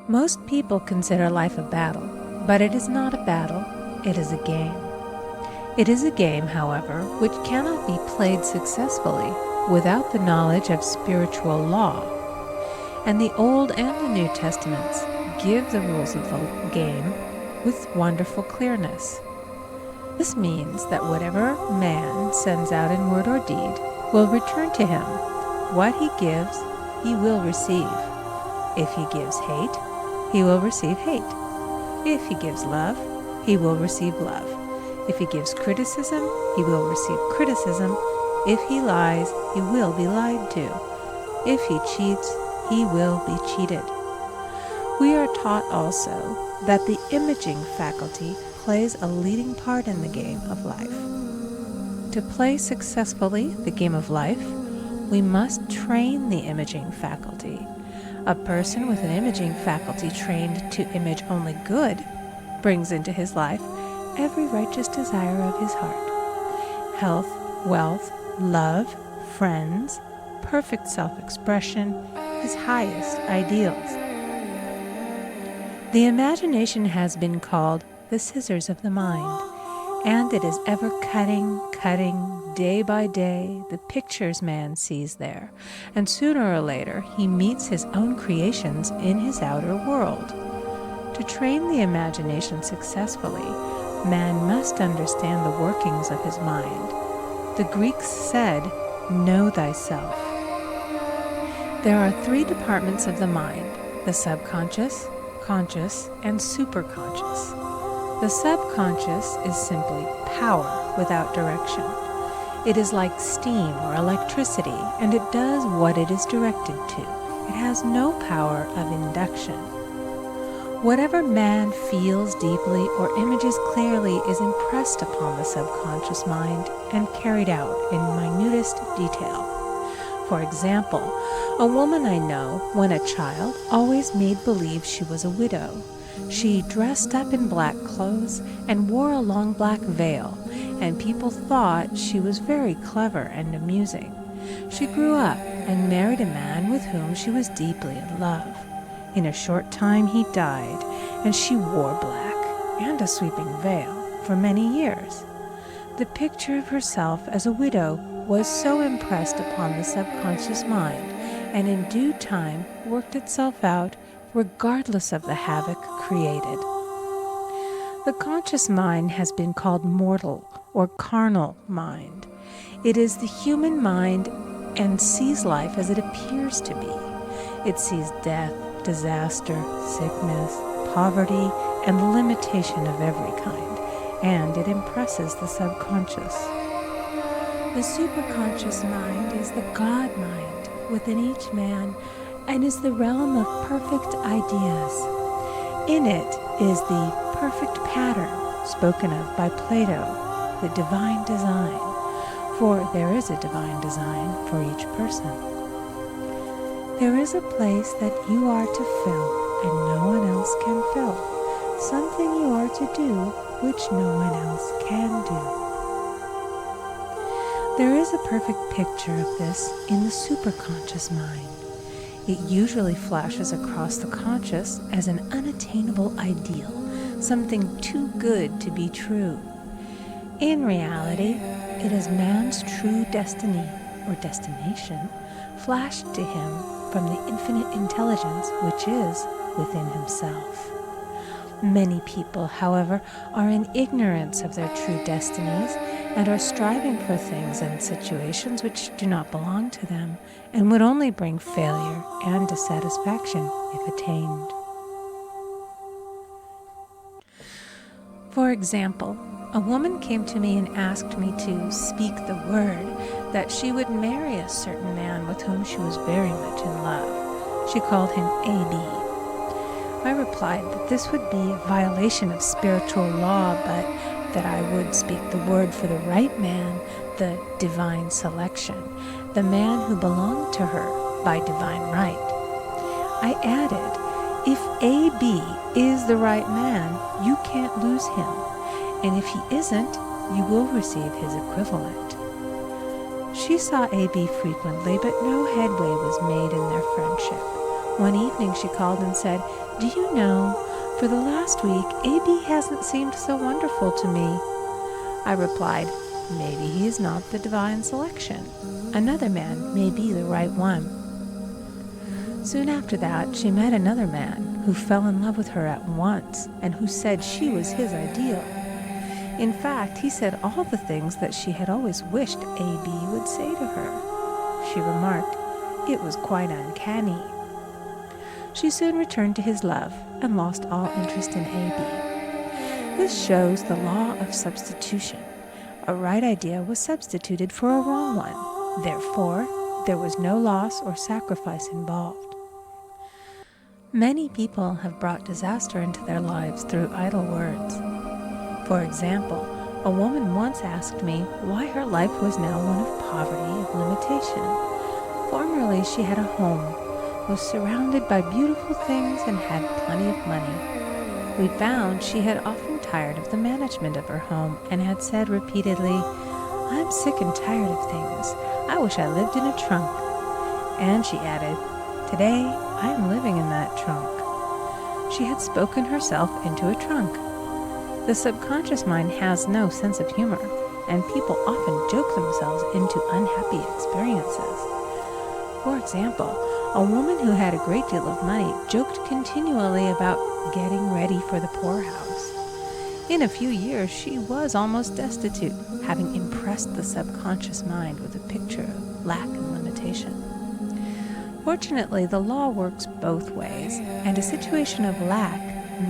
Most people consider life a battle, but it is not a battle, it is a game. It is a game, however, which cannot be played successfully without the knowledge of spiritual law. And the Old and the New Testaments give the rules of the game with wonderful clearness. This means that whatever man sends out in word or deed will return to him. What he gives, he will receive. If he gives hate, he will receive hate. If he gives love, he will receive love. If he gives criticism, he will receive criticism. If he lies, he will be lied to. If he cheats, he will be cheated. We are taught also that the imaging faculty plays a leading part in the game of life. To play successfully the game of life, we must train the imaging faculty. A person with an imaging faculty trained to image only good brings into his life every righteous desire of his heart. Health, wealth, love, friends, perfect self-expression, his highest ideals. The imagination has been called the scissors of the mind, and it is ever cutting, day by day, the pictures man sees there, and sooner or later he meets his own creations in his outer world. To train the imagination successfully, man must understand the workings of his mind. The Greeks said, "Know thyself." There are three departments of the mind: the subconscious, conscious, and superconscious. The subconscious is simply power without direction. It is like steam or electricity, and it does what it is directed to. It has no power of induction. Whatever man feels deeply or images clearly is impressed upon the subconscious mind and carried out in minutest detail. For example, a woman I know, when a child, always made believe she was a widow. She dressed up in black clothes and wore a long black veil, and people thought she was very clever and amusing. She grew up and married a man with whom she was deeply in love. In a short time he died, and she wore black and a sweeping veil for many years. The picture of herself as a widow was so impressed upon the subconscious mind, and in due time worked itself out regardless of the havoc created. The conscious mind has been called mortal or carnal mind. It is the human mind and sees life as it appears to be. It sees death, disaster, sickness, poverty, and limitation of every kind, and it impresses the subconscious. The superconscious mind is the God mind within each man and is the realm of perfect ideas. In it is the perfect pattern spoken of by Plato, the divine design, for there is a divine design for each person. There is a place that you are to fill and no one else can fill, something you are to do which no one else can do. There is a perfect picture of this in the superconscious mind. It usually flashes across the conscious as an unattainable ideal, something too good to be true. In reality, it is man's true destiny or destination flashed to him from the infinite intelligence which is within himself. Many people, however, are in ignorance of their true destinies and are striving for things and situations which do not belong to them and would only bring failure and dissatisfaction if attained. For example, a woman came to me and asked me to speak the word that she would marry a certain man with whom she was very much in love. She called him A.B. I replied that this would be a violation of spiritual law, but that I would speak the word for the right man, the divine selection, the man who belonged to her by divine right. I added, if A.B. is the right man, you can't lose him, and if he isn't, you will receive his equivalent. She saw A.B. frequently, but no headway was made in their friendship. One evening she called and said, "Do you know, for the last week, A.B. hasn't seemed so wonderful to me." I replied, "Maybe he is not the divine selection. Another man may be the right one." Soon after that, she met another man who fell in love with her at once and who said she was his ideal. In fact, he said all the things that she had always wished A.B. would say to her. She remarked, it was quite uncanny. She soon returned to his love and lost all interest in A.B. This shows the law of substitution. A right idea was substituted for a wrong one. Therefore, there was no loss or sacrifice involved. Many people have brought disaster into their lives through idle words. For example, a woman once asked me why her life was now one of poverty and limitation. Formerly, she had a home, was surrounded by beautiful things, and had plenty of money. We found she had often tired of the management of her home and had said repeatedly, "I'm sick and tired of things. I wish I lived in a trunk." And she added, "Today, I am living in that trunk." She had spoken herself into a trunk. The subconscious mind has no sense of humor, and people often joke themselves into unhappy experiences. For example, a woman who had a great deal of money joked continually about getting ready for the poorhouse. In a few years, she was almost destitute, having impressed the subconscious mind with a picture of lack and limitation. Fortunately, the law works both ways, and a situation of lack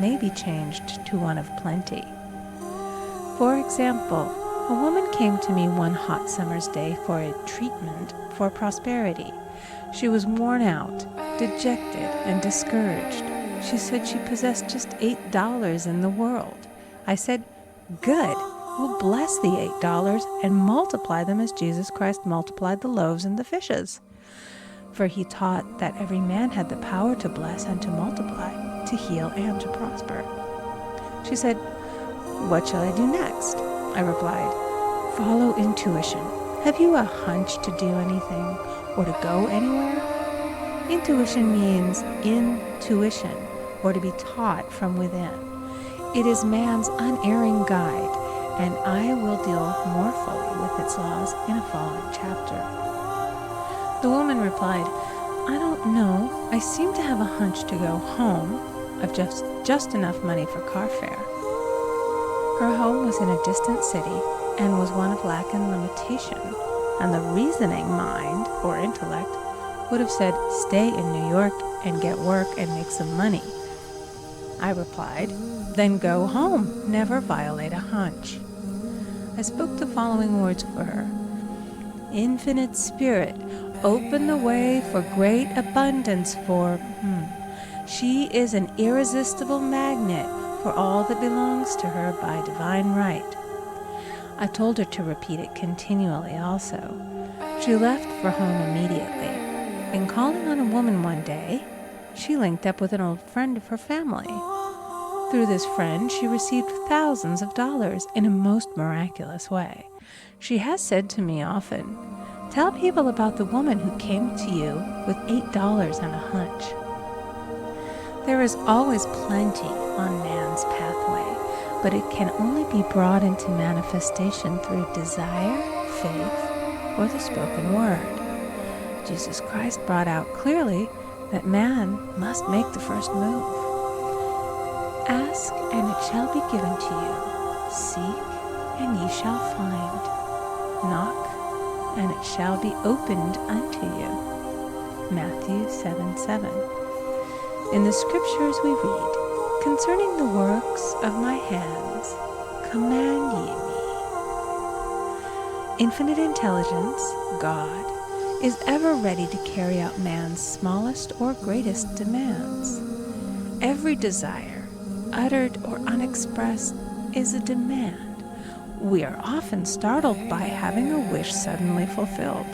may be changed to one of plenty. For example, a woman came to me one hot summer's day for a treatment for prosperity. She was worn out, dejected, and discouraged. She said she possessed just $8 in the world. I said, "Good, we'll bless the $8 and multiply them as Jesus Christ multiplied the loaves and the fishes." For he taught that every man had the power to bless and to multiply, to heal and to prosper. She said, "What shall I do next?" I replied, "Follow intuition. Have you a hunch to do anything or to go anywhere?" Intuition means intuition, or to be taught from within. It is man's unerring guide, and I will deal more fully with its laws in a following chapter. The woman replied, "I don't know. I seem to have a hunch to go home. I've just enough money for car fare." Her home was in a distant city and was one of lack and limitation, and the reasoning mind, or intellect, would have said, "Stay in New York and get work and make some money." I replied, "Then go home. Never violate a hunch." I spoke the following words for her. "Infinite Spirit, open the way for great abundance for She is an irresistible magnet for all that belongs to her by divine right." I told her to repeat it continually also. She left for home immediately. In calling on a woman one day, she linked up with an old friend of her family. Through this friend, she received thousands of dollars in a most miraculous way. She has said to me often, "Tell people about the woman who came to you with $8 and a hunch." There is always plenty on man's pathway, but it can only be brought into manifestation through desire, faith, or the spoken word. Jesus Christ brought out clearly that man must make the first move. "Ask, and it shall be given to you. Seek, and ye shall find. Knock, and it shall be opened unto you." Matthew 7:7. In the scriptures we read, "Concerning the works of my hands, command ye me." Infinite intelligence, God, is ever ready to carry out man's smallest or greatest demands. Every desire, uttered or unexpressed, is a demand. We are often startled by having a wish suddenly fulfilled.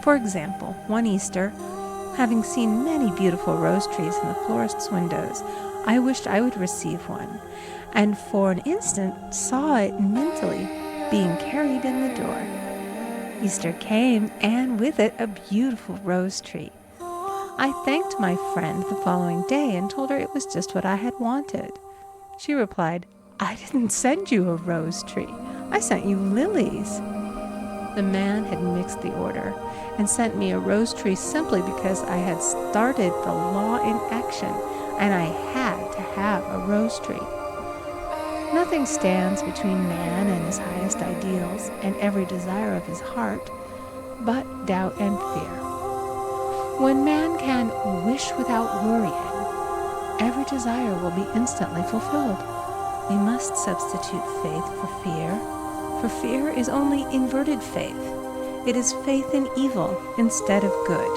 For example, one Easter, having seen many beautiful rose trees in the florist's windows, I wished I would receive one, and for an instant saw it mentally being carried in the door. Easter came, and with it a beautiful rose tree. I thanked my friend the following day and told her it was just what I had wanted. She replied, "I didn't send you a rose tree. I sent you lilies." The man had mixed the order and sent me a rose tree simply because I had started the law in action and I had to have a rose tree. Nothing stands between man and his highest ideals and every desire of his heart but doubt and fear. When man can wish without worrying, every desire will be instantly fulfilled. We must substitute faith for fear is only inverted faith. It is faith in evil instead of good.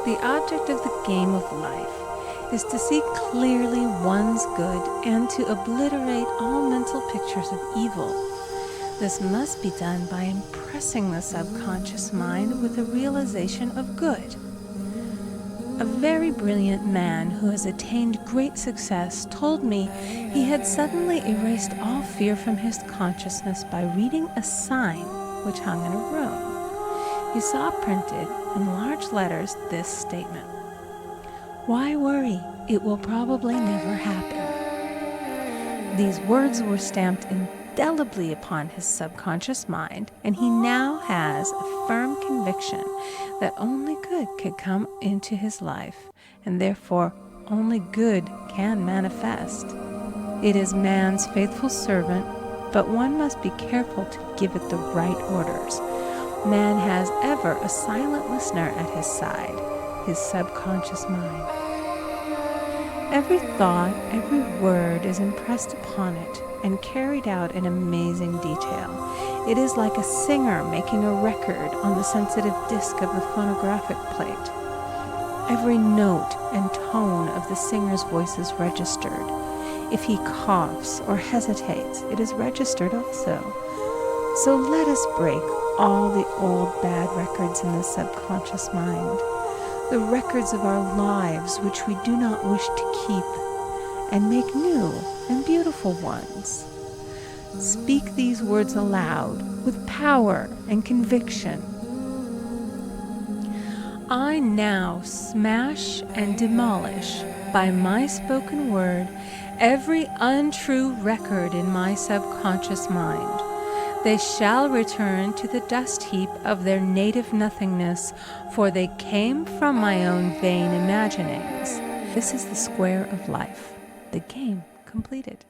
The object of the game of life is to see clearly one's good and to obliterate all mental pictures of evil. This must be done by impressing the subconscious mind with a realization of good. A very brilliant man who has attained great success told me he had suddenly erased all fear from his consciousness by reading a sign which hung in a room. He saw printed in large letters this statement: "Why worry? It will probably never happen." These words were stamped indelibly upon his subconscious mind, and he now has a firm conviction that only good could come into his life, and therefore only good can manifest. It is man's faithful servant, but one must be careful to give it the right orders. Man has ever a silent listener at his side, his subconscious mind. Every thought, every word is impressed upon it and carried out in amazing detail. It is like a singer making a record on the sensitive disc of the phonographic plate. Every note and tone of the singer's voice is registered. If he coughs or hesitates, it is registered also. So let us break all the old bad records in the subconscious mind, the records of our lives which we do not wish to keep, and make new and beautiful ones. Speak these words aloud with power and conviction. I now smash and demolish by my spoken word every untrue record in my subconscious mind. They shall return to the dust heap of their native nothingness, for they came from my own vain imaginings. This is the square of life, the game completed.